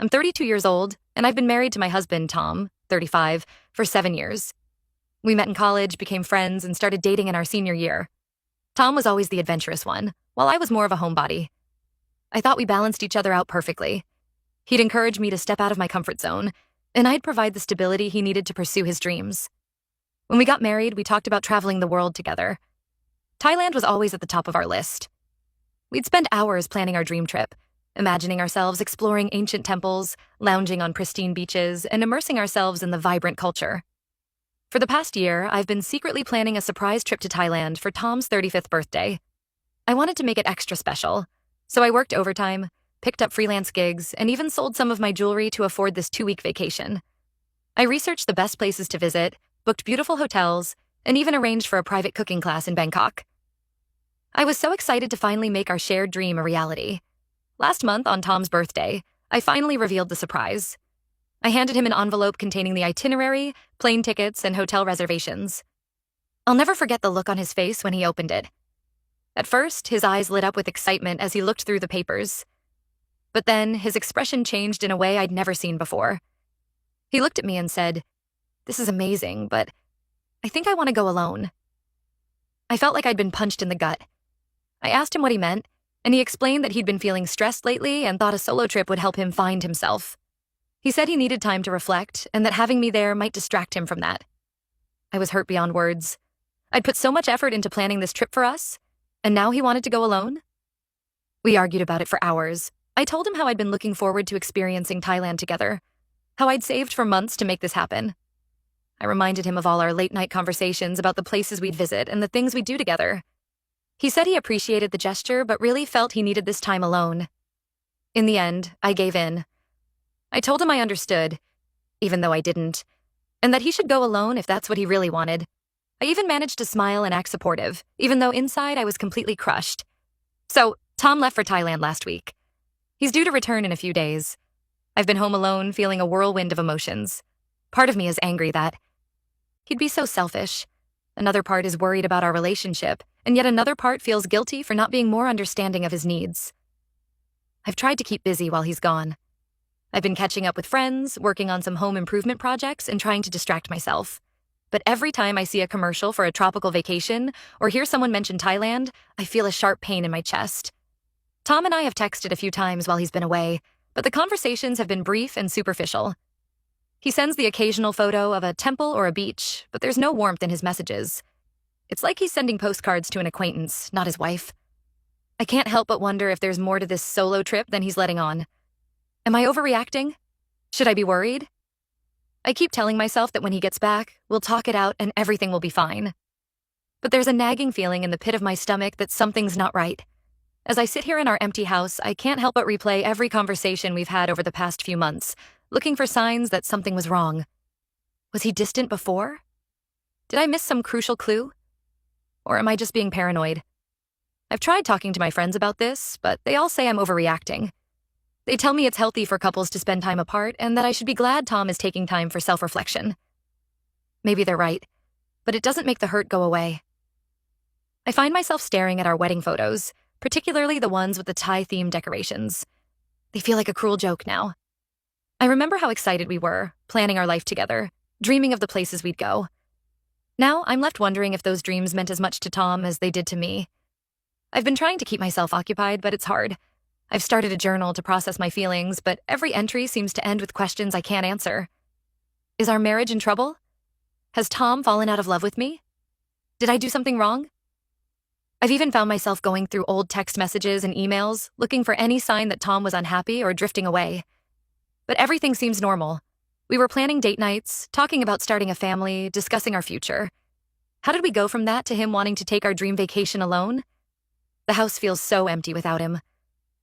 I'm 32 years old, and I've been married to my husband, Tom, 35, for 7 years. We met in college, became friends, and started dating in our senior year. Tom was always the adventurous one, while I was more of a homebody. I thought we balanced each other out perfectly. He'd encourage me to step out of my comfort zone, and I'd provide the stability he needed to pursue his dreams. When we got married, we talked about traveling the world together. Thailand was always at the top of our list. We'd spend hours planning our dream trip, imagining ourselves exploring ancient temples, lounging on pristine beaches, and immersing ourselves in the vibrant culture. For the past year, I've been secretly planning a surprise trip to Thailand for Tom's 35th birthday. I wanted to make it extra special, so I worked overtime, picked up freelance gigs, and even sold some of my jewelry to afford this 2-week vacation. I researched the best places to visit, booked beautiful hotels, and even arranged for a private cooking class in Bangkok. I was so excited to finally make our shared dream a reality. Last month, on Tom's birthday, I finally revealed the surprise. I handed him an envelope containing the itinerary, plane tickets, and hotel reservations. I'll never forget the look on his face when he opened it. At first, his eyes lit up with excitement as he looked through the papers. But then, his expression changed in a way I'd never seen before. He looked at me and said, "This is amazing, but I think I want to go alone." I felt like I'd been punched in the gut. I asked him what he meant, and he explained that he'd been feeling stressed lately and thought a solo trip would help him find himself. He said he needed time to reflect and that having me there might distract him from that. I was hurt beyond words. I'd put so much effort into planning this trip for us, and now he wanted to go alone? We argued about it for hours. I told him how I'd been looking forward to experiencing Thailand together, how I'd saved for months to make this happen. I reminded him of all our late-night conversations about the places we'd visit and the things we'd do together. He said he appreciated the gesture, but really felt he needed this time alone. In the end, I gave in. I told him I understood, even though I didn't, and that he should go alone if that's what he really wanted. I even managed to smile and act supportive, even though inside I was completely crushed. So, Tom left for Thailand last week. He's due to return in a few days. I've been home alone, feeling a whirlwind of emotions. Part of me is angry that he'd be so selfish. Another part is worried about our relationship, and yet another part feels guilty for not being more understanding of his needs. I've tried to keep busy while he's gone. I've been catching up with friends, working on some home improvement projects, and trying to distract myself. But every time I see a commercial for a tropical vacation or hear someone mention Thailand, I feel a sharp pain in my chest. Tom and I have texted a few times while he's been away, but the conversations have been brief and superficial. He sends the occasional photo of a temple or a beach, but there's no warmth in his messages. It's like he's sending postcards to an acquaintance, not his wife. I can't help but wonder if there's more to this solo trip than he's letting on. Am I overreacting? Should I be worried? I keep telling myself that when he gets back, we'll talk it out and everything will be fine. But there's a nagging feeling in the pit of my stomach that something's not right. As I sit here in our empty house, I can't help but replay every conversation we've had over the past few months, looking for signs that something was wrong. Was he distant before? Did I miss some crucial clue? Or am I just being paranoid? I've tried talking to my friends about this, but they all say I'm overreacting. They tell me it's healthy for couples to spend time apart and that I should be glad Tom is taking time for self-reflection. Maybe they're right, but it doesn't make the hurt go away. I find myself staring at our wedding photos, particularly the ones with the Thai-themed decorations. They feel like a cruel joke now. I remember how excited we were, planning our life together, dreaming of the places we'd go. Now I'm left wondering if those dreams meant as much to Tom as they did to me. I've been trying to keep myself occupied, but it's hard. I've started a journal to process my feelings, but every entry seems to end with questions I can't answer. Is our marriage in trouble? Has Tom fallen out of love with me? Did I do something wrong? I've even found myself going through old text messages and emails, looking for any sign that Tom was unhappy or drifting away. But everything seems normal. We were planning date nights, talking about starting a family, discussing our future. How did we go from that to him wanting to take our dream vacation alone? The house feels so empty without him.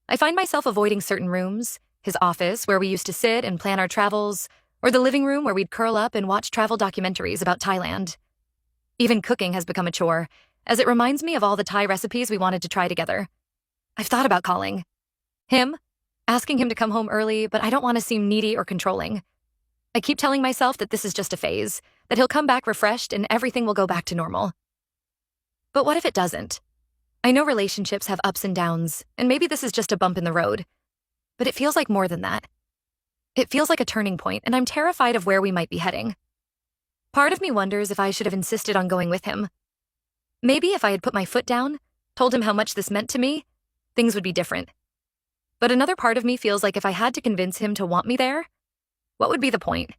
I find myself avoiding certain rooms, his office where we used to sit and plan our travels, or the living room where we'd curl up and watch travel documentaries about Thailand. Even cooking has become a chore, as it reminds me of all the Thai recipes we wanted to try together. I've thought about calling him, asking him to come home early, but I don't want to seem needy or controlling. I keep telling myself that this is just a phase, that he'll come back refreshed and everything will go back to normal. But what if it doesn't? I know relationships have ups and downs, and maybe this is just a bump in the road. But it feels like more than that. It feels like a turning point, and I'm terrified of where we might be heading. Part of me wonders if I should have insisted on going with him. Maybe if I had put my foot down, told him how much this meant to me, things would be different. But another part of me feels like if I had to convince him to want me there, what would be the point?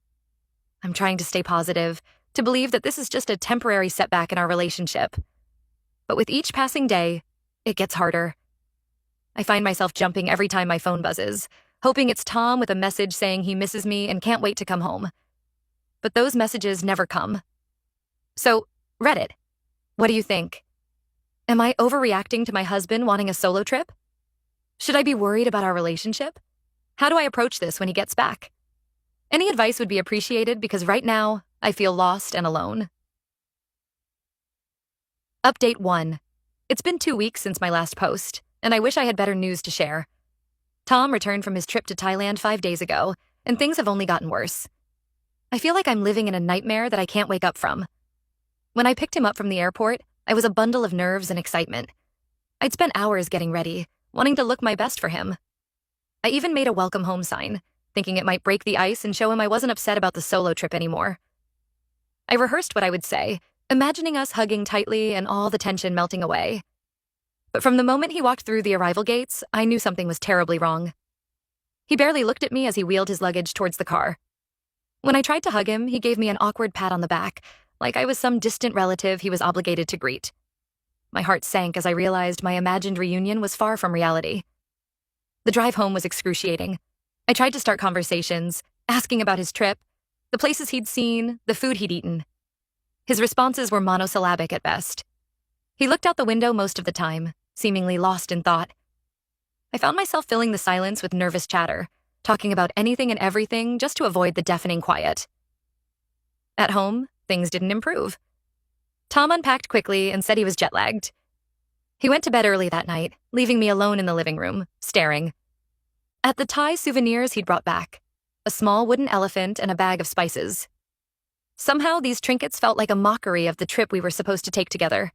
I'm trying to stay positive, to believe that this is just a temporary setback in our relationship. But with each passing day, it gets harder. I find myself jumping every time my phone buzzes, hoping it's Tom with a message saying he misses me and can't wait to come home. But those messages never come. So, Reddit, what do you think? Am I overreacting to my husband wanting a solo trip? Should I be worried about our relationship? How do I approach this when he gets back? Any advice would be appreciated because right now, I feel lost and alone. Update 1. It's been 2 weeks since my last post, and I wish I had better news to share. Tom returned from his trip to Thailand 5 days ago, and things have only gotten worse. I feel like I'm living in a nightmare that I can't wake up from. When I picked him up from the airport, I was a bundle of nerves and excitement. I'd spent hours getting ready, wanting to look my best for him. I even made a welcome home sign, thinking it might break the ice and show him I wasn't upset about the solo trip anymore. I rehearsed what I would say, imagining us hugging tightly and all the tension melting away. But from the moment he walked through the arrival gates, I knew something was terribly wrong. He barely looked at me as he wheeled his luggage towards the car. When I tried to hug him, he gave me an awkward pat on the back, like I was some distant relative he was obligated to greet. My heart sank as I realized my imagined reunion was far from reality. The drive home was excruciating. I tried to start conversations, asking about his trip, the places he'd seen, the food he'd eaten. His responses were monosyllabic at best. He looked out the window most of the time, seemingly lost in thought. I found myself filling the silence with nervous chatter, talking about anything and everything just to avoid the deafening quiet. At home, things didn't improve. Tom unpacked quickly and said he was jet-lagged. He went to bed early that night, leaving me alone in the living room, staring. At the Thai souvenirs he'd brought back, a small wooden elephant and a bag of spices. Somehow, these trinkets felt like a mockery of the trip we were supposed to take together.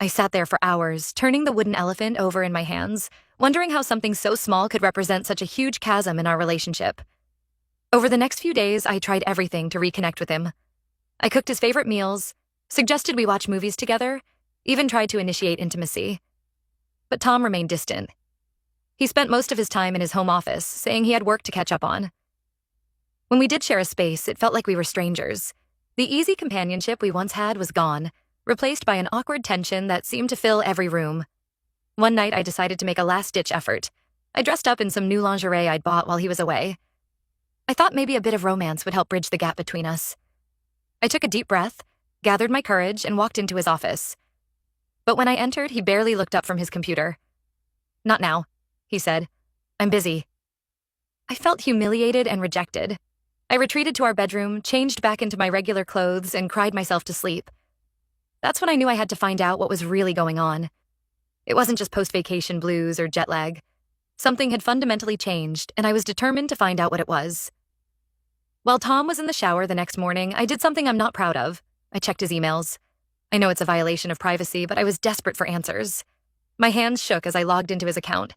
I sat there for hours, turning the wooden elephant over in my hands, wondering how something so small could represent such a huge chasm in our relationship. Over the next few days, I tried everything to reconnect with him. I cooked his favorite meals, suggested we watch movies together, even tried to initiate intimacy. But Tom remained distant. He spent most of his time in his home office, saying he had work to catch up on. When we did share a space, it felt like we were strangers. The easy companionship we once had was gone, replaced by an awkward tension that seemed to fill every room. One night, I decided to make a last-ditch effort. I dressed up in some new lingerie I'd bought while he was away. I thought maybe a bit of romance would help bridge the gap between us. I took a deep breath, gathered my courage, and walked into his office. But when I entered, he barely looked up from his computer. "Not now," he said. "I'm busy." I felt humiliated and rejected. I retreated to our bedroom, changed back into my regular clothes, and cried myself to sleep. That's when I knew I had to find out what was really going on. It wasn't just post-vacation blues or jet lag. Something had fundamentally changed, and I was determined to find out what it was. While Tom was in the shower the next morning, I did something I'm not proud of. I checked his emails. I know it's a violation of privacy, but I was desperate for answers. My hands shook as I logged into his account,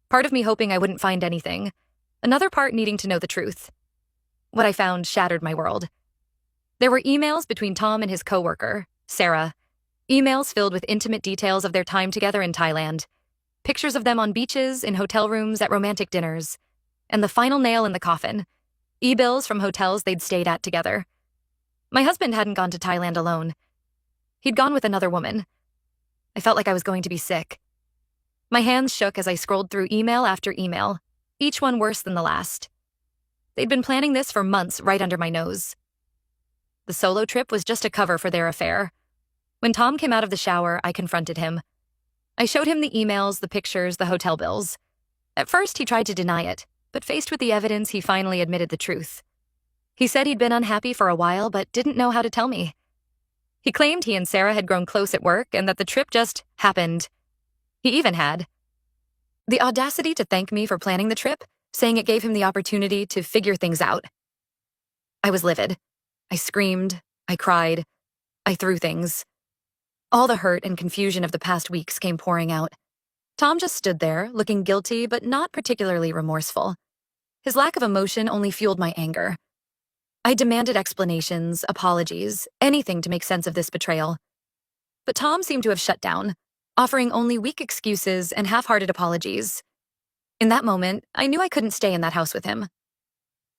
part of me hoping I wouldn't find anything, another part needing to know the truth. What I found shattered my world. There were emails between Tom and his coworker, Sarah. Emails filled with intimate details of their time together in Thailand. Pictures of them on beaches, in hotel rooms, at romantic dinners. And the final nail in the coffin, e-bills from hotels they'd stayed at together. My husband hadn't gone to Thailand alone. He'd gone with another woman. I felt like I was going to be sick. My hands shook as I scrolled through email after email, each one worse than the last. They'd been planning this for months right under my nose. The solo trip was just a cover for their affair. When Tom came out of the shower, I confronted him. I showed him the emails, the pictures, the hotel bills. At first, he tried to deny it, but faced with the evidence, he finally admitted the truth. He said he'd been unhappy for a while, but didn't know how to tell me. He claimed he and Sarah had grown close at work and that the trip just happened. He even had the audacity to thank me for planning the trip, saying it gave him the opportunity to figure things out. I was livid. I screamed. I cried. I threw things. All the hurt and confusion of the past weeks came pouring out. Tom just stood there, looking guilty but not particularly remorseful. His lack of emotion only fueled my anger. I demanded explanations, apologies, anything to make sense of this betrayal. But Tom seemed to have shut down, offering only weak excuses and half-hearted apologies. In that moment, I knew I couldn't stay in that house with him.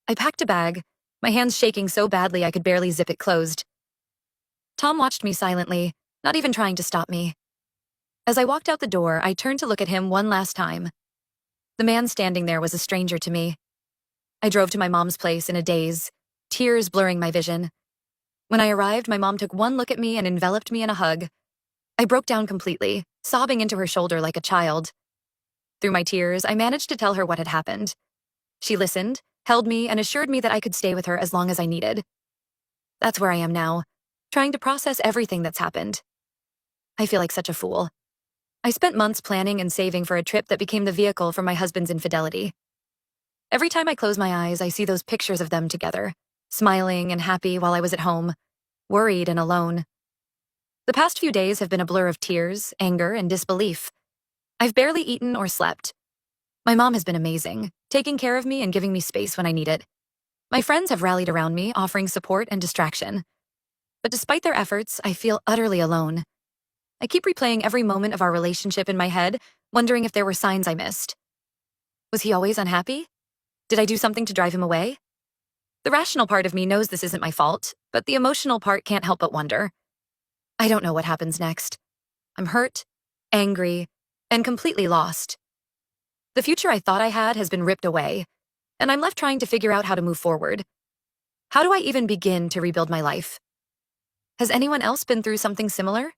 I packed a bag, my hands shaking so badly I could barely zip it closed. Tom watched me silently, not even trying to stop me. As I walked out the door, I turned to look at him one last time. The man standing there was a stranger to me. I drove to my mom's place in a daze, tears blurring my vision. When I arrived, my mom took one look at me and enveloped me in a hug. I broke down completely, sobbing into her shoulder like a child. Through my tears, I managed to tell her what had happened. She listened, held me, and assured me that I could stay with her as long as I needed. That's where I am now, trying to process everything that's happened. I feel like such a fool. I spent months planning and saving for a trip that became the vehicle for my husband's infidelity. Every time I close my eyes, I see those pictures of them together, smiling and happy while I was at home, worried and alone. The past few days have been a blur of tears, anger, and disbelief. I've barely eaten or slept. My mom has been amazing, taking care of me and giving me space when I need it. My friends have rallied around me, offering support and distraction. But despite their efforts, I feel utterly alone. I keep replaying every moment of our relationship in my head, wondering if there were signs I missed. Was he always unhappy? Did I do something to drive him away? The rational part of me knows this isn't my fault, but the emotional part can't help but wonder. I don't know what happens next. I'm hurt, angry, and completely lost. The future I thought I had has been ripped away, and I'm left trying to figure out how to move forward. How do I even begin to rebuild my life? Has anyone else been through something similar?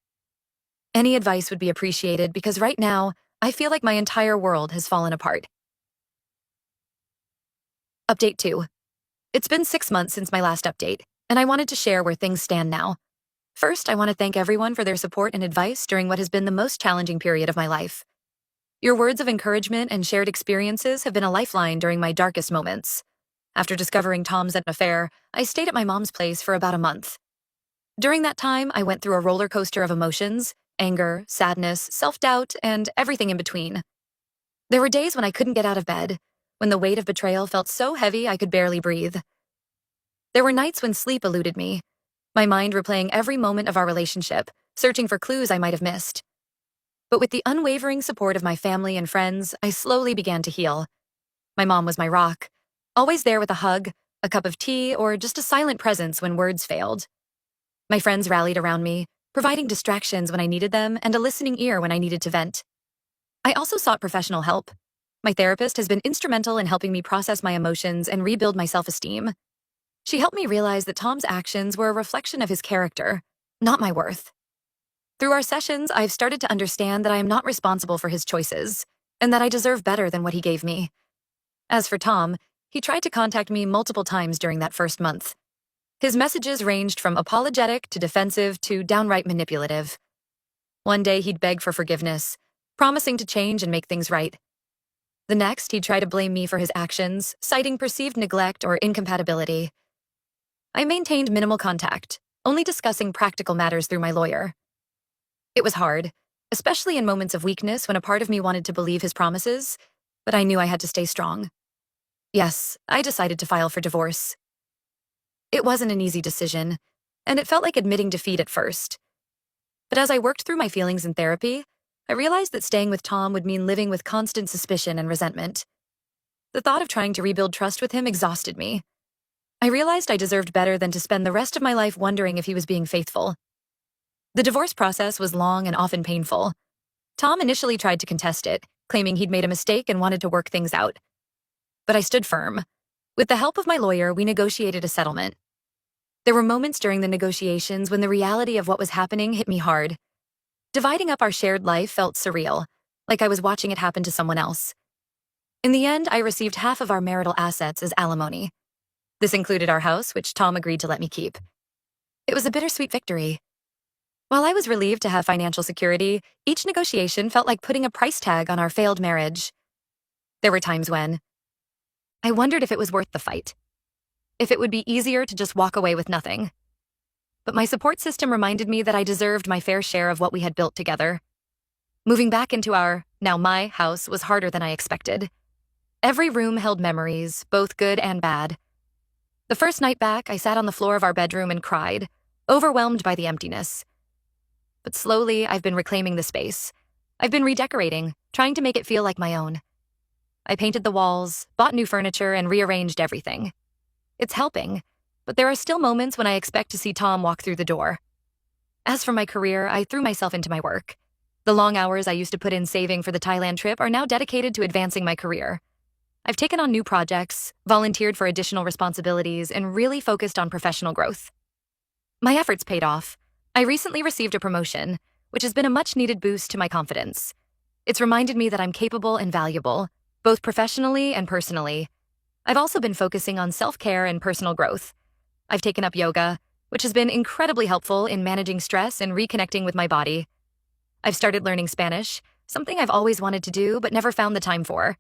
Any advice would be appreciated because right now, I feel like my entire world has fallen apart. Update 2. It's been 6 months since my last update, and I wanted to share where things stand now. First, I want to thank everyone for their support and advice during what has been the most challenging period of my life. Your words of encouragement and shared experiences have been a lifeline during my darkest moments. After discovering Tom's affair, I stayed at my mom's place for about a month. During that time, I went through a roller coaster of emotions, anger, sadness, self-doubt, and everything in between. There were days when I couldn't get out of bed, when the weight of betrayal felt so heavy I could barely breathe. There were nights when sleep eluded me, my mind replaying every moment of our relationship, searching for clues I might have missed. But with the unwavering support of my family and friends, I slowly began to heal. My mom was my rock, always there with a hug, a cup of tea, or just a silent presence when words failed. My friends rallied around me, providing distractions when I needed them and a listening ear when I needed to vent. I also sought professional help. My therapist has been instrumental in helping me process my emotions and rebuild my self-esteem. She helped me realize that Tom's actions were a reflection of his character, not my worth. Through our sessions, I've started to understand that I am not responsible for his choices, and that I deserve better than what he gave me. As for Tom, he tried to contact me multiple times during that first month. His messages ranged from apologetic to defensive to downright manipulative. One day he'd beg for forgiveness, promising to change and make things right. The next, he'd try to blame me for his actions, citing perceived neglect or incompatibility. I maintained minimal contact, only discussing practical matters through my lawyer. It was hard, especially in moments of weakness when a part of me wanted to believe his promises, but I knew I had to stay strong. Yes, I decided to file for divorce. It wasn't an easy decision, and it felt like admitting defeat at first. But as I worked through my feelings in therapy, I realized that staying with Tom would mean living with constant suspicion and resentment. The thought of trying to rebuild trust with him exhausted me. I realized I deserved better than to spend the rest of my life wondering if he was being faithful. The divorce process was long and often painful. Tom initially tried to contest it, claiming he'd made a mistake and wanted to work things out. But I stood firm. With the help of my lawyer, we negotiated a settlement. There were moments during the negotiations when the reality of what was happening hit me hard. Dividing up our shared life felt surreal, like I was watching it happen to someone else. In the end, I received half of our marital assets as alimony. This included our house, which Tom agreed to let me keep. It was a bittersweet victory. While I was relieved to have financial security, each negotiation felt like putting a price tag on our failed marriage. There were times when I wondered if it was worth the fight, if it would be easier to just walk away with nothing. But my support system reminded me that I deserved my fair share of what we had built together. Moving back into our, now my, house was harder than I expected. Every room held memories, both good and bad. The first night back, I sat on the floor of our bedroom and cried, overwhelmed by the emptiness. But slowly, I've been reclaiming the space. I've been redecorating, trying to make it feel like my own. I painted the walls, bought new furniture, and rearranged everything. It's helping, but there are still moments when I expect to see Tom walk through the door. As for my career, I threw myself into my work. The long hours I used to put in saving for the Thailand trip are now dedicated to advancing my career. I've taken on new projects, volunteered for additional responsibilities, and really focused on professional growth. My efforts paid off. I recently received a promotion, which has been a much-needed boost to my confidence. It's reminded me that I'm capable and valuable, both professionally and personally. I've also been focusing on self-care and personal growth. I've taken up yoga, which has been incredibly helpful in managing stress and reconnecting with my body. I've started learning Spanish, something I've always wanted to do but never found the time for.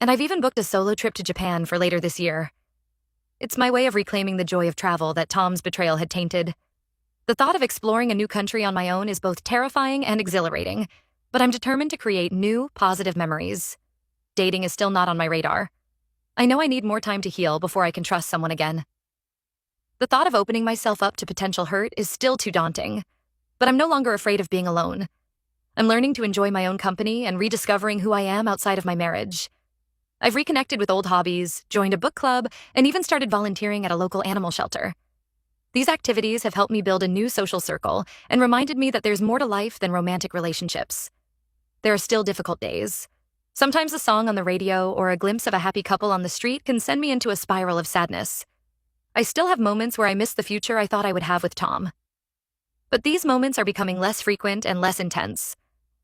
And I've even booked a solo trip to Japan for later this year. It's my way of reclaiming the joy of travel that Tom's betrayal had tainted. The thought of exploring a new country on my own is both terrifying and exhilarating, but I'm determined to create new, positive memories. Dating is still not on my radar. I know I need more time to heal before I can trust someone again. The thought of opening myself up to potential hurt is still too daunting, but I'm no longer afraid of being alone. I'm learning to enjoy my own company and rediscovering who I am outside of my marriage. I've reconnected with old hobbies, joined a book club, and even started volunteering at a local animal shelter. These activities have helped me build a new social circle and reminded me that there's more to life than romantic relationships. There are still difficult days. Sometimes a song on the radio or a glimpse of a happy couple on the street can send me into a spiral of sadness. I still have moments where I miss the future I thought I would have with Tom. But these moments are becoming less frequent and less intense.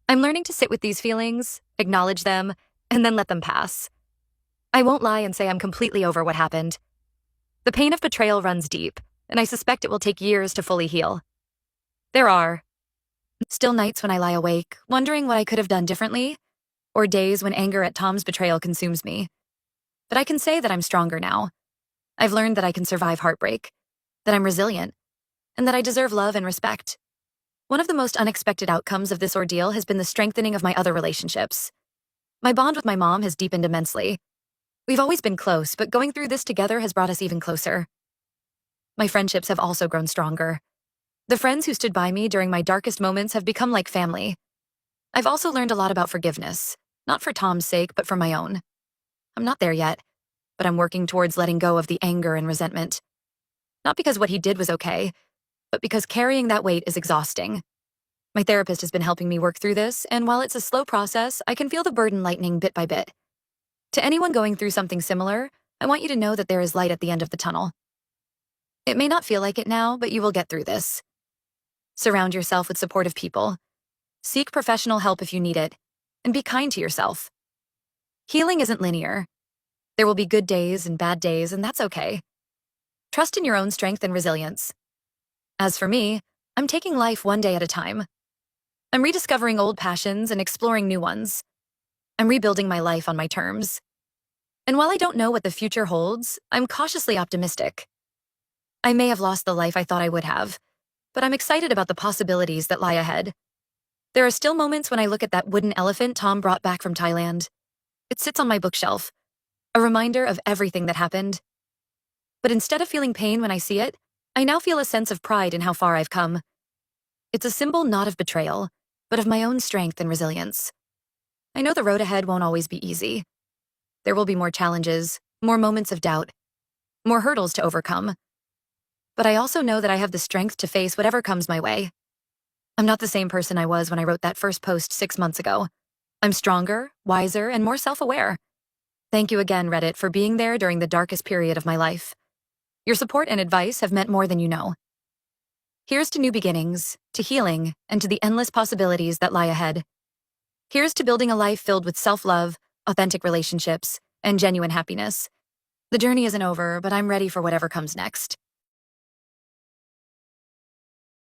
I'm learning to sit with these feelings, acknowledge them, and then let them pass. I won't lie and say I'm completely over what happened. The pain of betrayal runs deep, and I suspect it will take years to fully heal. There are still nights when I lie awake, wondering what I could have done differently, or days when anger at Tom's betrayal consumes me. But I can say that I'm stronger now. I've learned that I can survive heartbreak, that I'm resilient, and that I deserve love and respect. One of the most unexpected outcomes of this ordeal has been the strengthening of my other relationships. My bond with my mom has deepened immensely. We've always been close, but going through this together has brought us even closer. My friendships have also grown stronger. The friends who stood by me during my darkest moments have become like family. I've also learned a lot about forgiveness, not for Tom's sake, but for my own. I'm not there yet, but I'm working towards letting go of the anger and resentment. Not because what he did was okay, but because carrying that weight is exhausting. My therapist has been helping me work through this, and while it's a slow process, I can feel the burden lightening bit by bit. To anyone going through something similar, I want you to know that there is light at the end of the tunnel. It may not feel like it now, but you will get through this. Surround yourself with supportive people. Seek professional help if you need it, and be kind to yourself. Healing isn't linear. There will be good days and bad days, and that's okay. Trust in your own strength and resilience. As for me, I'm taking life one day at a time. I'm rediscovering old passions and exploring new ones. I'm rebuilding my life on my terms. And while I don't know what the future holds, I'm cautiously optimistic. I may have lost the life I thought I would have, but I'm excited about the possibilities that lie ahead. There are still moments when I look at that wooden elephant Tom brought back from Thailand. It sits on my bookshelf, a reminder of everything that happened. But instead of feeling pain when I see it, I now feel a sense of pride in how far I've come. It's a symbol not of betrayal, but of my own strength and resilience. I know the road ahead won't always be easy. There will be more challenges, more moments of doubt, more hurdles to overcome. But I also know that I have the strength to face whatever comes my way. I'm not the same person I was when I wrote that first post 6 months ago. I'm stronger, wiser, and more self-aware. Thank you again, Reddit, for being there during the darkest period of my life. Your support and advice have meant more than you know. Here's to new beginnings, to healing, and to the endless possibilities that lie ahead. Here's to building a life filled with self-love, authentic relationships, and genuine happiness. The journey isn't over, but I'm ready for whatever comes next.